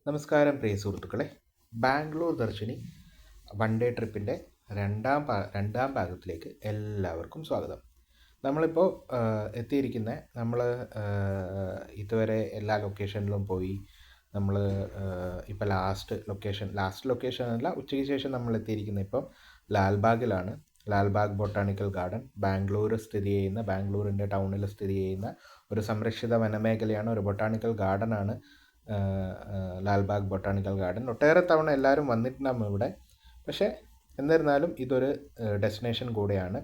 നമസ്കാരം പ്രിയ സുഹൃത്തുക്കളെ. Bangalore Darshini one day ട്രിപ്പിൻ്റെ രണ്ടാം ഭാഗത്തിലേക്ക് എല്ലാവർക്കും സ്വാഗതം. നമ്മളിപ്പോൾ നമ്മൾ ഇതുവരെ എല്ലാ ലൊക്കേഷനിലും പോയി. നമ്മൾ ഇപ്പോൾ ലാസ്റ്റ് ലൊക്കേഷൻ അല്ല, ഉച്ചയ്ക്ക് ശേഷം നമ്മൾ എത്തിയിരിക്കുന്നത് ഇപ്പോൾ ലാൽബാഗിലാണ്. ലാൽബാഗ് ബൊട്ടാണിക്കൽ ഗാർഡൻ ബാംഗ്ലൂരിൻ്റെ ടൗണിൽ സ്ഥിതി ചെയ്യുന്ന ഒരു സംരക്ഷിത വനമേഖലയാണ്, ഒരു ബൊട്ടാണിക്കൽ ഗാർഡനാണ് ലാൽബാഗ് ബൊട്ടാണിക്കൽ ഗാർഡൻ. ഒട്ടേറെ തവണ എല്ലാവരും വന്നിട്ടുണ്ടാകും ഇവിടെ. പക്ഷേ എന്നിരുന്നാലും ഇതൊരു ഡെസ്റ്റിനേഷൻ കൂടെയാണ്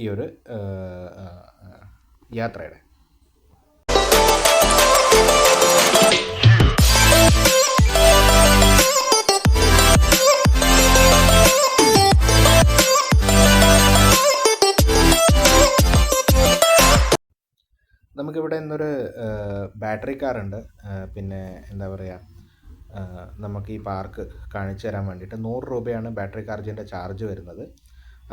ഈ ഒരു യാത്രയുടെ. നമുക്കിവിടെ ഇന്നൊരു ബാറ്ററി കാറുണ്ട്. പിന്നെ എന്താ പറയുക, നമുക്ക് ഈ പാർക്ക് കാണിച്ചു തരാൻ വേണ്ടിയിട്ട് 100 രൂപയാണ് ബാറ്ററി കാർജിൻ്റെ ചാർജ് വരുന്നത്.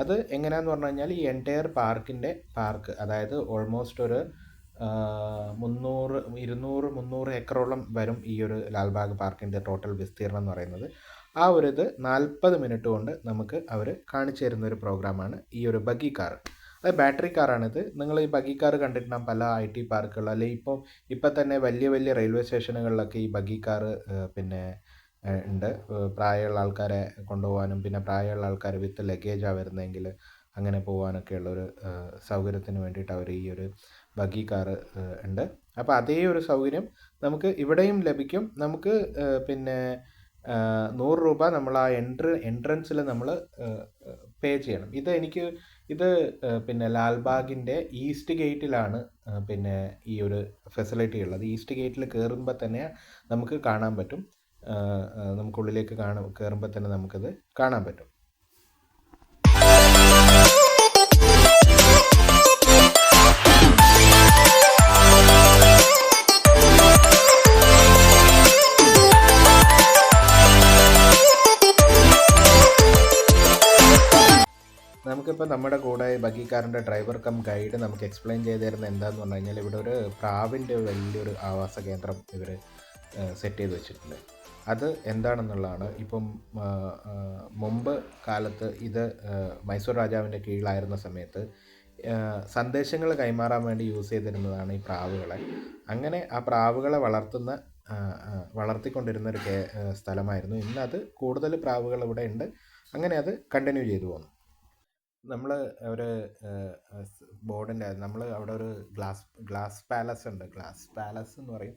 അത് എങ്ങനെയാണെന്ന് പറഞ്ഞു കഴിഞ്ഞാൽ ഈ എൻറ്റയർ പാർക്ക്, അതായത് ഓൾമോസ്റ്റ് ഒരു 300 ഏക്കറോളം വരും ഈ ഒരു ലാൽബാഗ് പാർക്കിൻ്റെ ടോട്ടൽ വിസ്തീർണം എന്ന് പറയുന്നത്. ആ ഒരു 40 മിനിറ്റ് കൊണ്ട് നമുക്ക് അവർ കാണിച്ചു തരുന്ന ഒരു പ്രോഗ്രാമാണ് ഈ ഒരു ബഗ്ഗി കാർ. അത് ബാറ്ററി കാറാണിത്. നിങ്ങൾ ഈ ബഗ്ഗി കാർ കണ്ടിട്ടുണ്ടാകും പല IT പാർക്കുകൾ, അല്ലെങ്കിൽ ഇപ്പം തന്നെ വലിയ റെയിൽവേ സ്റ്റേഷനുകളിലൊക്കെ ഈ ബഗ്ഗി കാർ ഉണ്ട്. പ്രായമുള്ള ആൾക്കാരെ കൊണ്ടുപോകാനും പിന്നെ പ്രായമുള്ള ആൾക്കാർ വിത്ത് ലഗേജാണ് വരുന്നതെങ്കിൽ അങ്ങനെ പോകാനൊക്കെയുള്ളൊരു സൗകര്യത്തിന് വേണ്ടിയിട്ട് അവർ ഈ ഒരു ബഗ്ഗി കാർ ഉണ്ട്. അപ്പോൾ അതേ ഒരു സൗകര്യം നമുക്ക് ഇവിടെയും ലഭിക്കും. നമുക്ക് 100 രൂപ നമ്മൾ ആ എൻട്രൻസിൽ നമ്മൾ പേ ചെയ്യണം. ഇത് ലാൽബാഗിൻ്റെ ഈസ്റ്റ് ഗേറ്റിലാണ് ഈ ഒരു ഫെസിലിറ്റി ഉള്ളത്. ഈസ്റ്റ് ഗേറ്റിൽ കയറുമ്പോൾ തന്നെ നമുക്ക് കാണാൻ പറ്റും. നമുക്കുള്ളിലേക്ക് കയറുമ്പോൾ തന്നെ നമുക്കത് കാണാൻ പറ്റും. നമുക്കിപ്പോൾ നമ്മുടെ കൂടെ ബഗ്ഗി കാറിൻ്റെ ഡ്രൈവർ കം ഗൈഡ് നമുക്ക് എക്സ്പ്ലെയിൻ ചെയ്ത് തരുന്നത് എന്താണെന്ന് പറഞ്ഞു കഴിഞ്ഞാൽ, ഇവിടെ ഒരു പ്രാവിൻ്റെ വലിയൊരു ആവാസ കേന്ദ്രം ഇവർ സെറ്റ് ചെയ്ത് വെച്ചിട്ടുണ്ട്. അത് എന്താണെന്നുള്ളതാണ്. ഇപ്പം മുമ്പ് കാലത്ത് ഇത് മൈസൂർ രാജാവിൻ്റെ കീഴിലായിരുന്ന സമയത്ത് സന്ദേശങ്ങൾ കൈമാറാൻ വേണ്ടി യൂസ് ചെയ്തിരുന്നതാണ് ഈ പ്രാവുകളെ. അങ്ങനെ ആ പ്രാവുകളെ വളർത്തിക്കൊണ്ടിരുന്നൊരു സ്ഥലമായിരുന്നു. ഇന്നത് കൂടുതൽ പ്രാവുകൾ ഇവിടെ ഉണ്ട്. അങ്ങനെ അത് കണ്ടിന്യൂ ചെയ്തു പോകുന്നു. നമ്മൾ ഒരു ബോർഡിൻ്റെ അവിടെ ഒരു ഗ്ലാസ് പാലസ് ഉണ്ട്. ഗ്ലാസ് പാലസ് എന്ന് പറയും.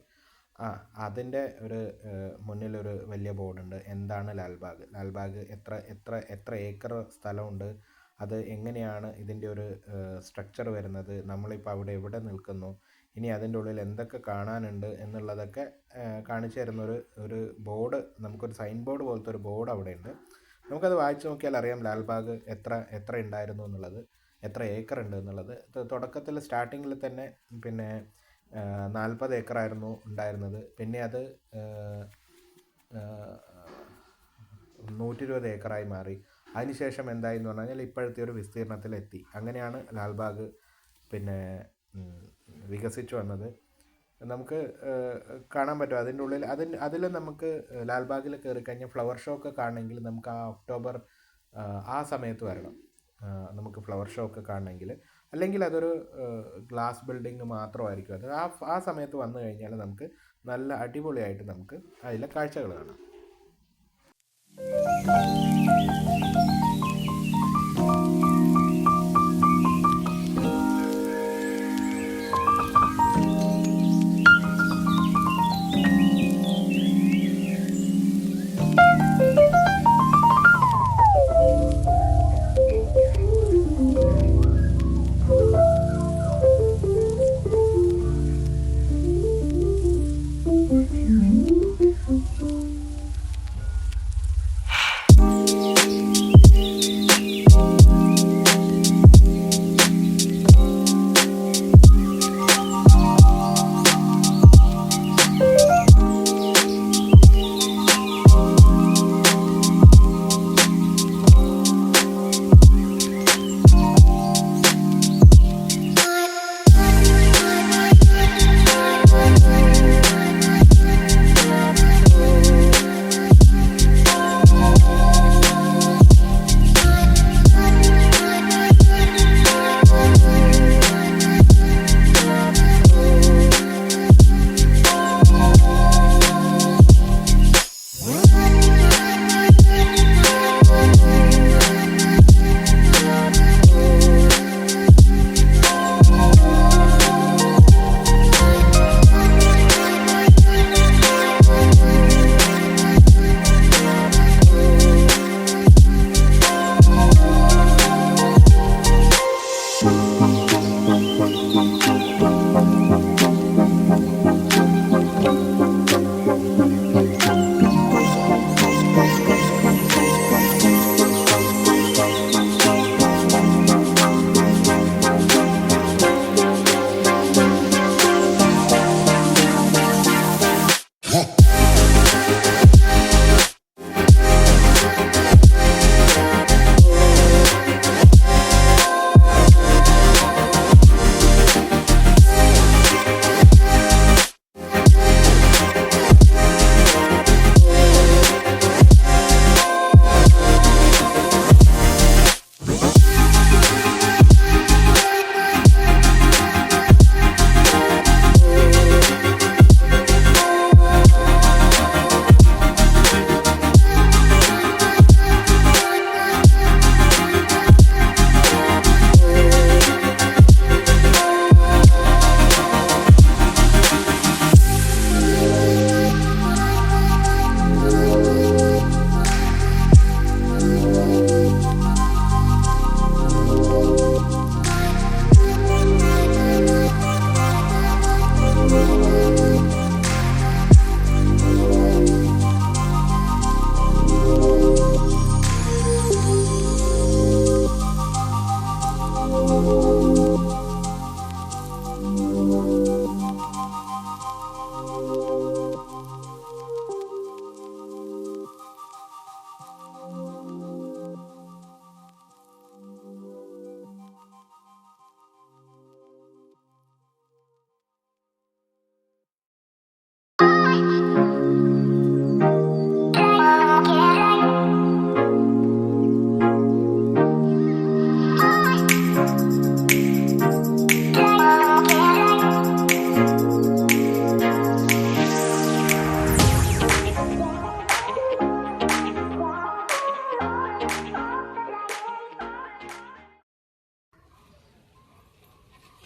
അതിൻ്റെ ഒരു മുന്നിലൊരു വലിയ ബോർഡുണ്ട്. എന്താണ് ലാൽബാഗ് എത്ര ഏക്കർ സ്ഥലമുണ്ട്, അത് എങ്ങനെയാണ് ഇതിൻ്റെ ഒരു സ്ട്രക്ചർ വരുന്നത്, നമ്മളിപ്പോൾ അവിടെ എവിടെ നിൽക്കുന്നു, ഇനി അതിൻ്റെ ഉള്ളിൽ എന്തൊക്കെ കാണാനുണ്ട് എന്നുള്ളതൊക്കെ കാണിച്ചു തരുന്ന ഒരു ബോർഡ്, നമുക്കൊരു സൈൻ ബോർഡ് പോലത്തെ ഒരു ബോർഡ് അവിടെ ഉണ്ട്. നമുക്കത് വായിച്ചു നോക്കിയാൽ അറിയാം ലാൽബാഗ് എത്ര ഉണ്ടായിരുന്നു എന്നുള്ളത്, എത്ര ഏക്കർ ഉണ്ട് എന്നുള്ളത്. തുടക്കത്തിൽ സ്റ്റാർട്ടിങ്ങിൽ തന്നെ 40 ഏക്കറായിരുന്നു ഉണ്ടായിരുന്നത്. പിന്നെ അത് 120 ഏക്കറായി മാറി. അതിനുശേഷം എന്തായി എന്ന് പറഞ്ഞു കഴിഞ്ഞാൽ ഇപ്പോഴത്തെ ഒരു വിസ്തീർണത്തിലെത്തി. അങ്ങനെയാണ് ലാൽബാഗ് വികസിച്ചു വന്നത്. നമുക്ക് കാണാൻ പറ്റും അതിൻ്റെ ഉള്ളിൽ. അതിൽ നമുക്ക് ലാൽബാഗിൽ കയറി കഴിഞ്ഞാൽ ഫ്ലവർ ഷോ ഒക്കെ കാണണമെങ്കിൽ നമുക്ക് ആ ഒക്ടോബർ ആ സമയത്ത് വരണം നമുക്ക് ഫ്ലവർ ഷോ ഒക്കെ കാണണമെങ്കിൽ. അല്ലെങ്കിൽ അതൊരു ഗ്ലാസ് ബിൽഡിങ് മാത്രമായിരിക്കും അത്. ആ സമയത്ത് വന്നു കഴിഞ്ഞാൽ നമുക്ക് നല്ല അടിപൊളിയായിട്ട് നമുക്ക് അതിലെ കാഴ്ചകൾ കാണാം.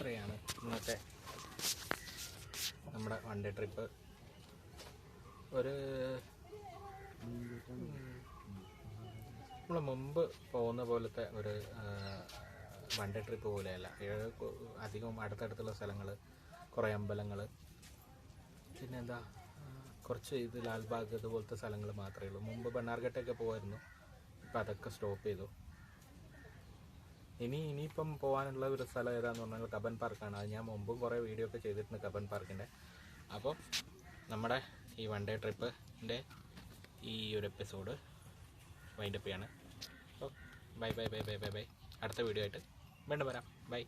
ഇത്രയാണ് ഇന്നത്തെ നമ്മുടെ വൺ ഡേ ട്രിപ്പ്. ഒരു നമ്മൾ മുമ്പ് പോകുന്ന പോലത്തെ ഒരു വൺ ഡേ ട്രിപ്പ് പോലെയല്ല. അധികം അടുത്തടുത്തുള്ള സ്ഥലങ്ങൾ, കുറേ അമ്പലങ്ങൾ, പിന്നെന്താ കുറച്ച് ലാൽബാഗ് ഇതുപോലത്തെ സ്ഥലങ്ങൾ മാത്രമേ ഉള്ളൂ. മുമ്പ് ബണ്ണാർഘട്ടൊക്കെ പോകുമായിരുന്നു, ഇപ്പം അതൊക്കെ സ്റ്റോപ്പ് ചെയ്തു. ഇനിയിപ്പം പോകാനുള്ള ഒരു സ്ഥലം ഏതാണെന്ന് പറഞ്ഞാൽ കബൻ പാർക്കാണ്. അത് ഞാൻ മുമ്പും കുറേ വീഡിയോ ഒക്കെ ചെയ്തിട്ടുണ്ട് കബൻ പാർക്കിൻ്റെ. അപ്പോൾ നമ്മുടെ ഈ വൺ ഡേ ട്രിപ്പിൻ്റെ ഈ ഒരു എപ്പിസോഡ് വൈൻഡപ്പ് ചെയ്യാണ്. അപ്പോൾ ബൈ. അടുത്ത വീഡിയോ ആയിട്ട് വീണ്ടും വരാം. ബൈ.